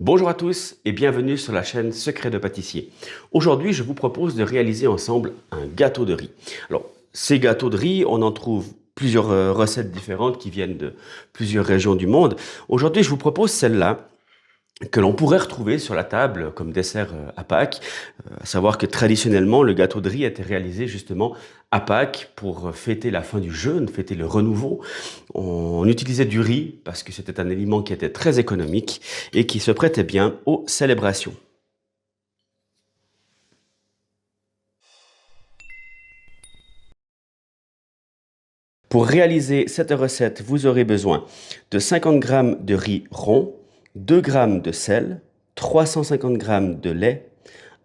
Bonjour à tous et bienvenue sur la chaîne Secrets de pâtissier. Aujourd'hui, je vous propose de réaliser ensemble un gâteau de riz. Alors, ces gâteaux de riz, on en trouve plusieurs recettes différentes qui viennent de plusieurs régions du monde. Aujourd'hui, je vous propose celle-là que l'on pourrait retrouver sur la table comme dessert à Pâques. À savoir que traditionnellement, le gâteau de riz était réalisé justement à Pâques pour fêter la fin du jeûne, fêter le renouveau. On utilisait du riz parce que c'était un aliment qui était très économique et qui se prêtait bien aux célébrations. Pour réaliser cette recette, vous aurez besoin de 50 g de riz rond, 2 g de sel, 350 g de lait,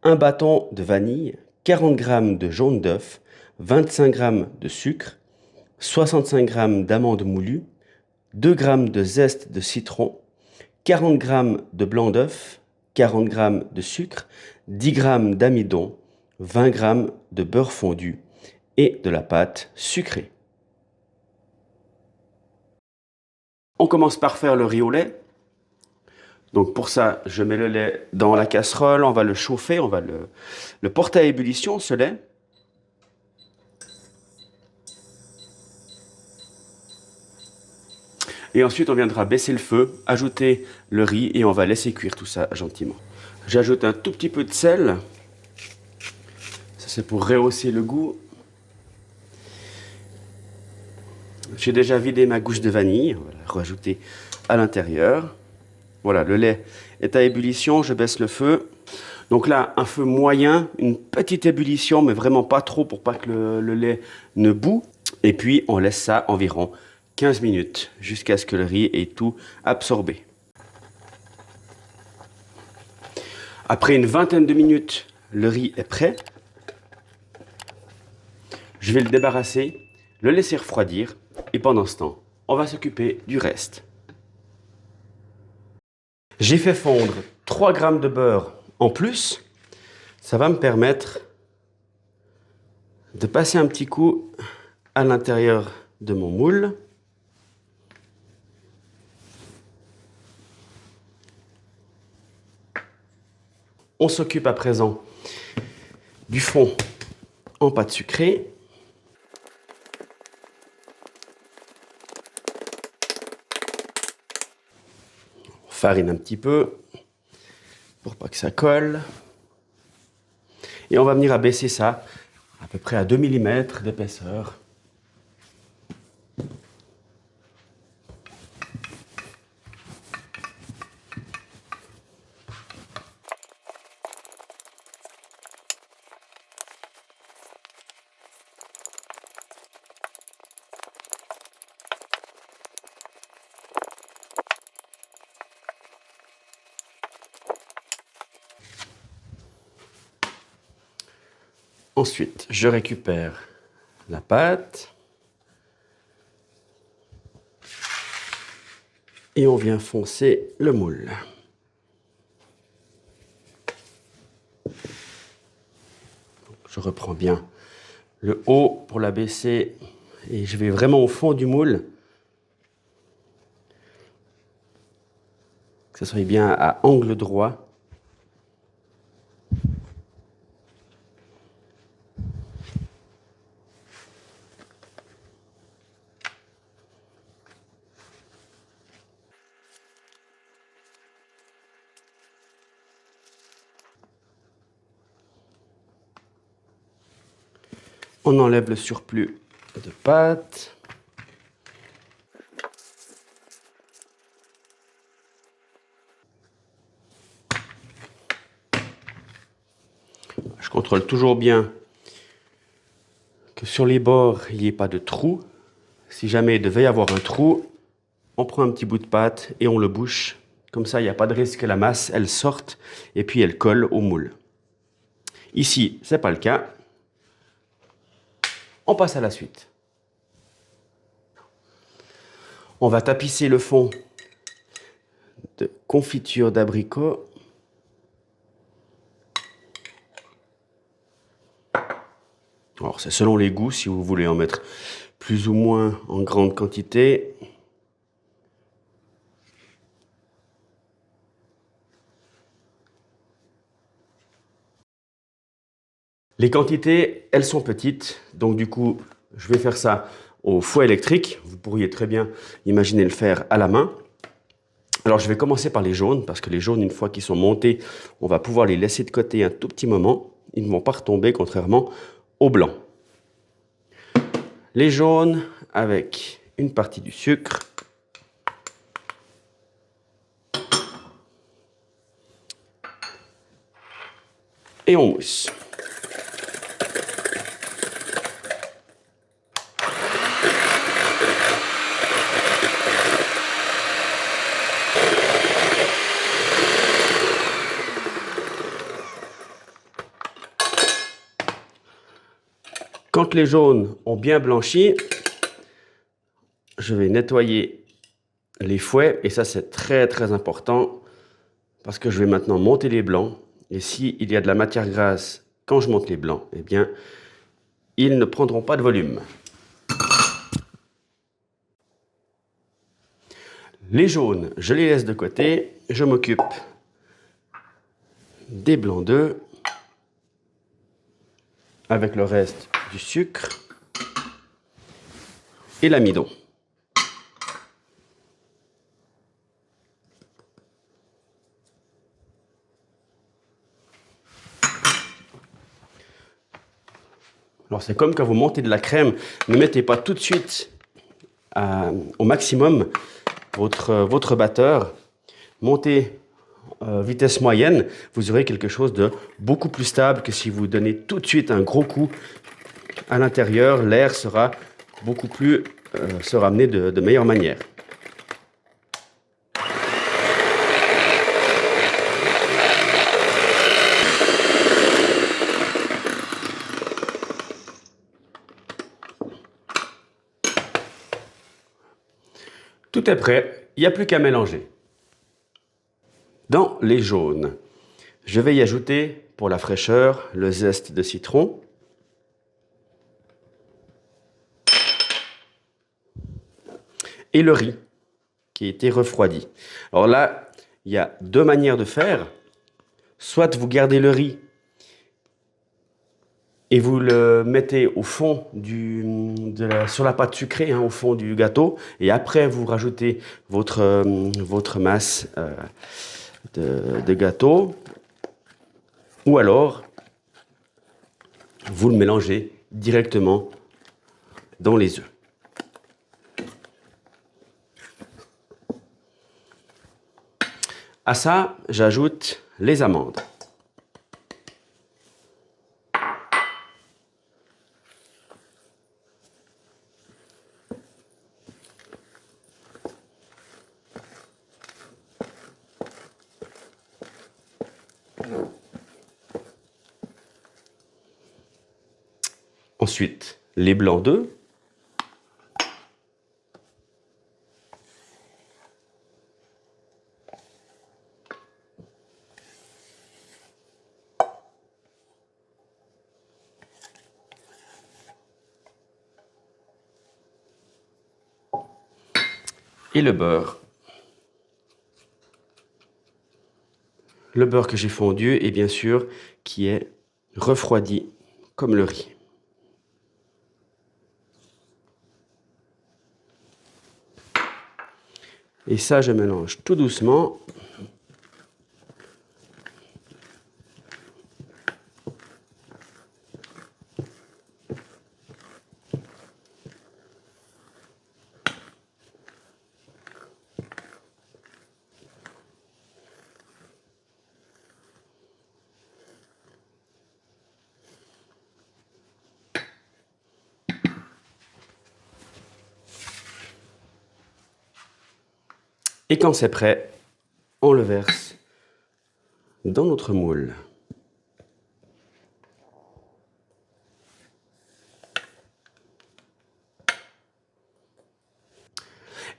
un bâton de vanille, 40 g de jaune d'œuf, 25 g de sucre, 65 g d'amandes moulues, 2 g de zeste de citron, 40 g de blanc d'œuf, 40 g de sucre, 10 g d'amidon, 20 g de beurre fondu et de la pâte sucrée. On commence par faire le riz au lait. Donc pour ça, je mets le lait dans la casserole, on va le chauffer, on va le porter à ébullition, ce lait. Et ensuite, on viendra baisser le feu, ajouter le riz et on va laisser cuire tout ça gentiment. J'ajoute un tout petit peu de sel. Ça, c'est pour rehausser le goût. J'ai déjà vidé ma gousse de vanille, on va la rajouter à l'intérieur. Voilà, le lait est à ébullition, je baisse le feu. Donc là, un feu moyen, une petite ébullition, mais vraiment pas trop pour pas que le lait ne bout. Et puis, on laisse ça environ 15 minutes jusqu'à ce que le riz ait tout absorbé. Après une vingtaine de minutes, le riz est prêt. Je vais le débarrasser, le laisser refroidir et pendant ce temps, on va s'occuper du reste. J'ai fait fondre 3 g de beurre en plus. Ça va me permettre de passer un petit coup à l'intérieur de mon moule. On s'occupe à présent du fond en pâte sucrée. On farine un petit peu pour pas que ça colle. Et on va venir abaisser ça à peu près à 2 mm d'épaisseur. Ensuite, je récupère la pâte et on vient foncer le moule. Je reprends bien le haut pour l'abaisser et je vais vraiment au fond du moule. Que ce soit bien à angle droit. On enlève le surplus de pâte. Je contrôle toujours bien que sur les bords, il n'y ait pas de trou. Si jamais il devait y avoir un trou, on prend un petit bout de pâte et on le bouche. Comme ça, il n'y a pas de risque que la masse, elle sorte et puis elle colle au moule. Ici, ce n'est pas le cas. On passe à la suite. On va tapisser le fond de confiture d'abricot. Alors, c'est selon les goûts, si vous voulez en mettre plus ou moins en grande quantité. Les quantités, elles sont petites, donc du coup, je vais faire ça au fouet électrique. Vous pourriez très bien imaginer le faire à la main. Alors, je vais commencer par les jaunes, parce que les jaunes, une fois qu'ils sont montés, on va pouvoir les laisser de côté un tout petit moment. Ils ne vont pas retomber, contrairement aux blancs. Les jaunes avec une partie du sucre. Et on mousse. Quand les jaunes ont bien blanchi, je vais nettoyer les fouets. Et ça, c'est très important parce que je vais maintenant monter les blancs. Et s'il y a de la matière grasse quand je monte les blancs, eh bien, ils ne prendront pas de volume. Les jaunes, je les laisse de côté. Je m'occupe des blancs d'œufs avec le reste du sucre et l'amidon. Alors c'est comme quand vous montez de la crème, ne mettez pas tout de suite au maximum votre batteur. Montez vitesse moyenne, vous aurez quelque chose de beaucoup plus stable que si vous donnez tout de suite un gros coup à l'intérieur. L'air sera beaucoup plus sera amené de meilleure manière. Tout est prêt, il n'y a plus qu'à mélanger. Dans les jaunes, je vais y ajouter, pour la fraîcheur, le zeste de citron. Et le riz, qui a été refroidi. Alors là, il y a deux manières de faire. Soit vous gardez le riz et vous le mettez au fond sur la pâte sucrée, au fond du gâteau, et après vous rajoutez votre masse de gâteau, ou alors vous le mélangez directement dans les œufs. À ça, j'ajoute les amandes. Ensuite, les blancs d'œufs. Et le beurre. Le beurre que j'ai fondu et bien sûr qui est refroidi comme le riz. Et ça, je mélange tout doucement. Et quand c'est prêt, on le verse dans notre moule.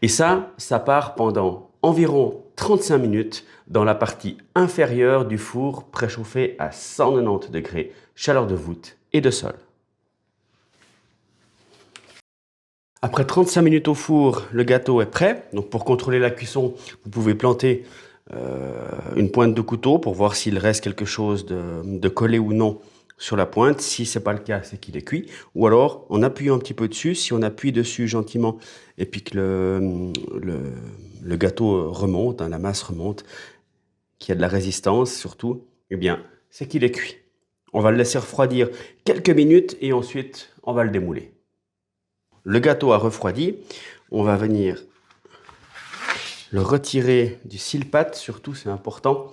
Et ça part pendant environ 35 minutes dans la partie inférieure du four préchauffé à 190 degrés, chaleur de voûte et de sol. Après 35 minutes au four, le gâteau est prêt. Donc pour contrôler la cuisson, vous pouvez planter une pointe de couteau pour voir s'il reste quelque chose de collé ou non sur la pointe. Si ce n'est pas le cas, c'est qu'il est cuit. Ou alors, en appuyant un petit peu dessus, si on appuie dessus gentiment et puis que le gâteau remonte, hein, la masse remonte, qu'il y a de la résistance surtout, eh bien, c'est qu'il est cuit. On va le laisser refroidir quelques minutes et ensuite, on va le démouler. Le gâteau a refroidi. On va venir le retirer du sile-pâte, surtout, c'est important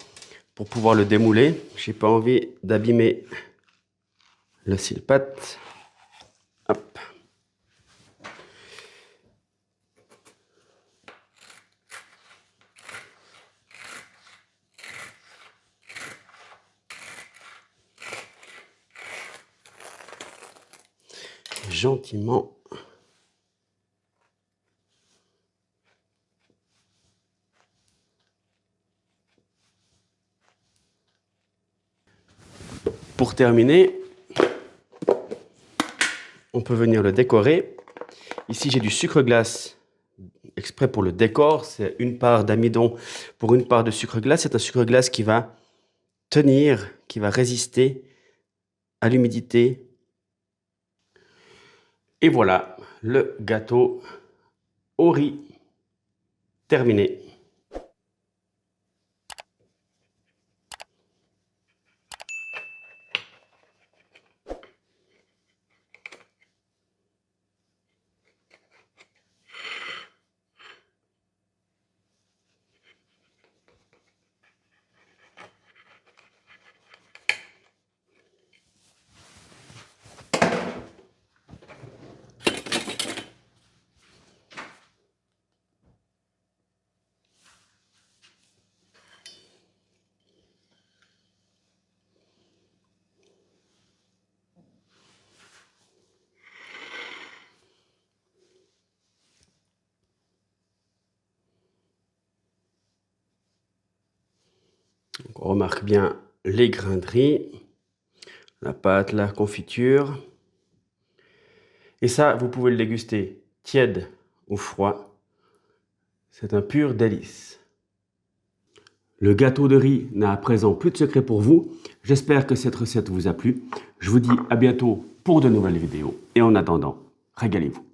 pour pouvoir le démouler. J'ai pas envie d'abîmer le sile-pâte. Hop. Gentiment. Pour terminer, on peut venir le décorer. Ici, j'ai du sucre glace exprès pour le décor. C'est une part d'amidon pour une part de sucre glace. C'est un sucre glace qui va tenir, qui va résister à l'humidité. Et voilà, le gâteau au riz terminé. Donc, on remarque bien les grains de riz, la pâte, la confiture. Et ça, vous pouvez le déguster tiède ou froid. C'est un pur délice. Le gâteau de riz n'a à présent plus de secret pour vous. J'espère que cette recette vous a plu. Je vous dis à bientôt pour de nouvelles vidéos. Et en attendant, régalez-vous.